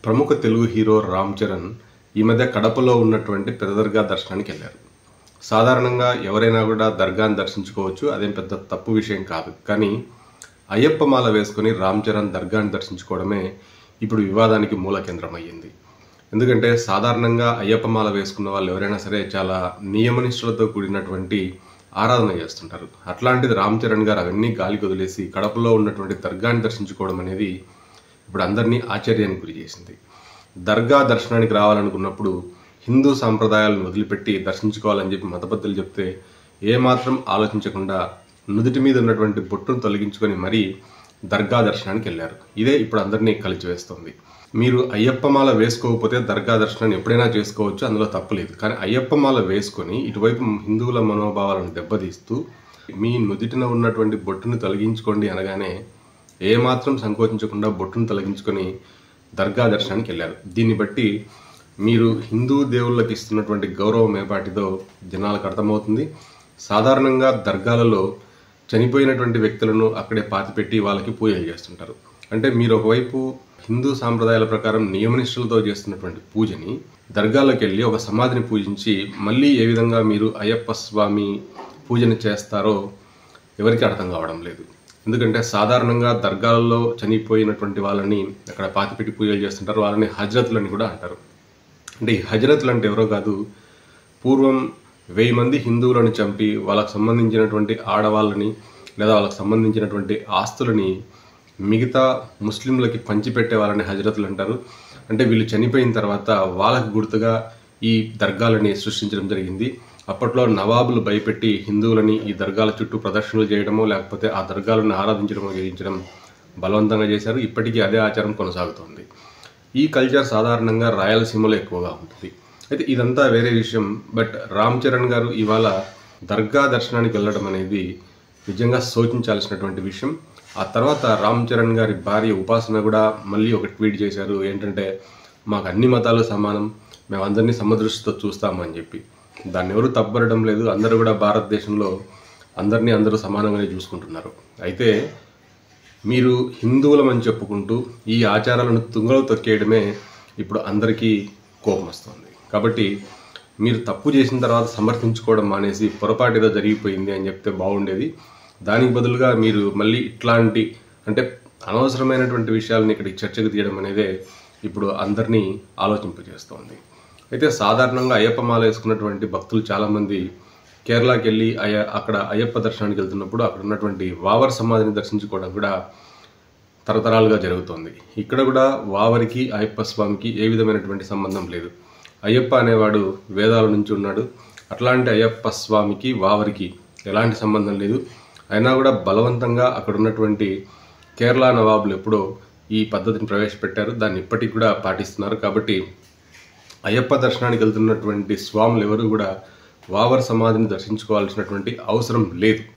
ప్రముఖ తెలుగు హీరో రామ్ చరణ్ ఈ మధ్య కడపలో ఉన్నటువంటి పెద్ద దర్గా దర్శనానికి వెళ్ళారు. సాధారణంగా ఎవరైనా కూడా దర్గాను దర్శించుకోవచ్చు, అదేం పెద్ద తప్పు విషయం కాదు. కానీ అయ్యప్ప మాల వేసుకుని రామ్ చరణ్ దర్గాను దర్శించుకోవడమే ఇప్పుడు వివాదానికి మూల కేంద్రం అయ్యింది. ఎందుకంటే సాధారణంగా అయ్యప్ప మాల వేసుకున్న వాళ్ళు ఎవరైనా సరే చాలా నియమనిష్టలతో కూడినటువంటి ఆరాధన చేస్తుంటారు. అట్లాంటిది రామ్ చరణ్ గారు అవన్నీ గాలికి వదిలేసి కడపలో ఉన్నటువంటి దర్గాని దర్శించుకోవడం అనేది ఇప్పుడు అందరినీ ఆశ్చర్యానికి గురి చేసింది. దర్గా దర్శనానికి రావాలనుకున్నప్పుడు హిందూ సాంప్రదాయాలను వదిలిపెట్టి దర్శించుకోవాలని చెప్పి మతబద్ధులు చెప్తే ఏమాత్రం ఆలోచించకుండా నుదుటి మీద ఉన్నటువంటి బొట్టును తొలగించుకొని మరీ దర్గా దర్శనానికి వెళ్ళారు. ఇదే ఇప్పుడు అందరినీ కలిచివేస్తుంది. మీరు అయ్యప్ప మాల వేసుకోకపోతే దర్గా దర్శనాన్ని ఎప్పుడైనా చేసుకోవచ్చు, అందులో తప్పులేదు. కానీ అయ్యప్ప మాల వేసుకొని ఇటువైపు హిందువుల మనోభావాలను దెబ్బతీస్తూ మీ నుదిటిన ఉన్నటువంటి బొట్టును తొలగించుకోండి అనగానే ఏమాత్రం సంకోచించకుండా బొట్టును తొలగించుకొని దర్గా దర్శనానికి వెళ్ళారు. దీన్ని బట్టి మీరు హిందూ దేవుళ్ళకి ఇస్తున్నటువంటి గౌరవం ఏపాటిదో జనాలకు అర్థమవుతుంది. సాధారణంగా దర్గాలలో చనిపోయినటువంటి వ్యక్తులను అక్కడే పాతిపెట్టి వాళ్ళకి పూజలు చేస్తుంటారు. అంటే మీరు ఒకవైపు హిందూ సాంప్రదాయాల ప్రకారం నియమనిష్టలతో చేస్తున్నటువంటి పూజని దర్గాలోకి వెళ్ళి ఒక సమాధిని పూజించి మళ్ళీ ఏ విధంగా మీరు అయ్యప్ప స్వామి పూజని చేస్తారో ఎవరికి అర్థం కావడం లేదు. ఎందుకంటే సాధారణంగా దర్గాలలో చనిపోయినటువంటి వాళ్ళని అక్కడ పాతిపెట్టి పూజలు చేస్తుంటారు. వాళ్ళని హజ్రతులని కూడా అంటారు. అంటే ఈ హజ్రతులు అంటే ఎవరో కాదు, పూర్వం 1000 మంది హిందువులను చంపి వాళ్ళకు సంబంధించినటువంటి ఆడవాళ్ళని లేదా వాళ్ళకు సంబంధించినటువంటి ఆస్తులని మిగతా ముస్లింలకి పంచిపెట్టే వాళ్ళని హజ్రతులు అంటారు. అంటే వీళ్ళు చనిపోయిన తర్వాత వాళ్ళకు గుర్తుగా ఈ దర్గాలని సృష్టించడం జరిగింది. అప్పట్లో నవాబులు భయపెట్టి హిందువులని ఈ దర్గాల చుట్టూ ప్రదర్శనలు చేయడమో లేకపోతే ఆ దర్గాలను ఆరాధించడమో చేయించడం బలవంతంగా చేశారు. ఇప్పటికీ అదే ఆచారం కొనసాగుతోంది. ఈ కల్చర్ సాధారణంగా రాయలసీమలో ఎక్కువగా ఉంటుంది. అయితే ఇదంతా వేరే విషయం. బట్ రామ్ చరణ్ గారు ఇవాళ దర్గా దర్శనానికి వెళ్ళడం అనేది నిజంగా శోచించాల్సినటువంటి విషయం. ఆ తర్వాత రామ్ చరణ్ గారి భార్య ఉపాసన కూడా మళ్ళీ ఒక ట్వీట్ చేశారు. ఏంటంటే, మాకు అన్ని మతాలు సమానం, మేము అందరినీ సమదృష్టితో చూస్తాము అని చెప్పి. దాన్ని ఎవరు తప్పబడడం లేదు. అందరూ కూడా భారతదేశంలో అందరినీ అందరూ సమానంగానే చూసుకుంటున్నారు. అయితే మీరు హిందువులమని చెప్పుకుంటూ ఈ ఆచారాలను తుంగలో తొక్కేయడమే ఇప్పుడు అందరికీ కోపం వస్తుంది. కాబట్టి మీరు తప్పు చేసిన తర్వాత సమర్థించుకోవడం మానేసి పొరపాటు ఏదో జరిగిపోయింది అని చెప్తే బాగుండేది. దానికి బదులుగా మీరు మళ్ళీ ఇట్లాంటి అంటే అనవసరమైనటువంటి విషయాలను ఇక్కడికి చర్చకు తీయడం అనేదే ఇప్పుడు అందరినీ ఆలోచింపజేస్తోంది. అయితే సాధారణంగా అయ్యప్ప మాల వేసుకున్నటువంటి భక్తులు చాలామంది కేరళకి వెళ్ళి అక్కడ అయ్యప్ప దర్శనానికి వెళ్తున్నప్పుడు అక్కడ ఉన్నటువంటి వావర్ సమాధిని దర్శించుకోవడం కూడా తరతరాలుగా జరుగుతోంది. ఇక్కడ కూడా వావరికి అయ్యప్ప స్వామికి ఏ విధమైనటువంటి సంబంధం లేదు. అయ్యప్ప అనేవాడు వేదాల నుంచి ఉన్నాడు. అట్లాంటి అయ్యప్ప స్వామికి వావరికి ఎలాంటి సంబంధం లేదు. అయినా కూడా బలవంతంగా అక్కడ ఉన్నటువంటి కేరళ నవాబులు ఎప్పుడో ఈ పద్ధతిని ప్రవేశపెట్టారు. దాన్ని ఇప్పటికి కూడా పాటిస్తున్నారు. కాబట్టి అయ్యప్ప దర్శనానికి వెళ్తున్నటువంటి స్వాములు ఎవరు కూడా వావర్ సమాధిని దర్శించుకోవాల్సినటువంటి అవసరం లేదు.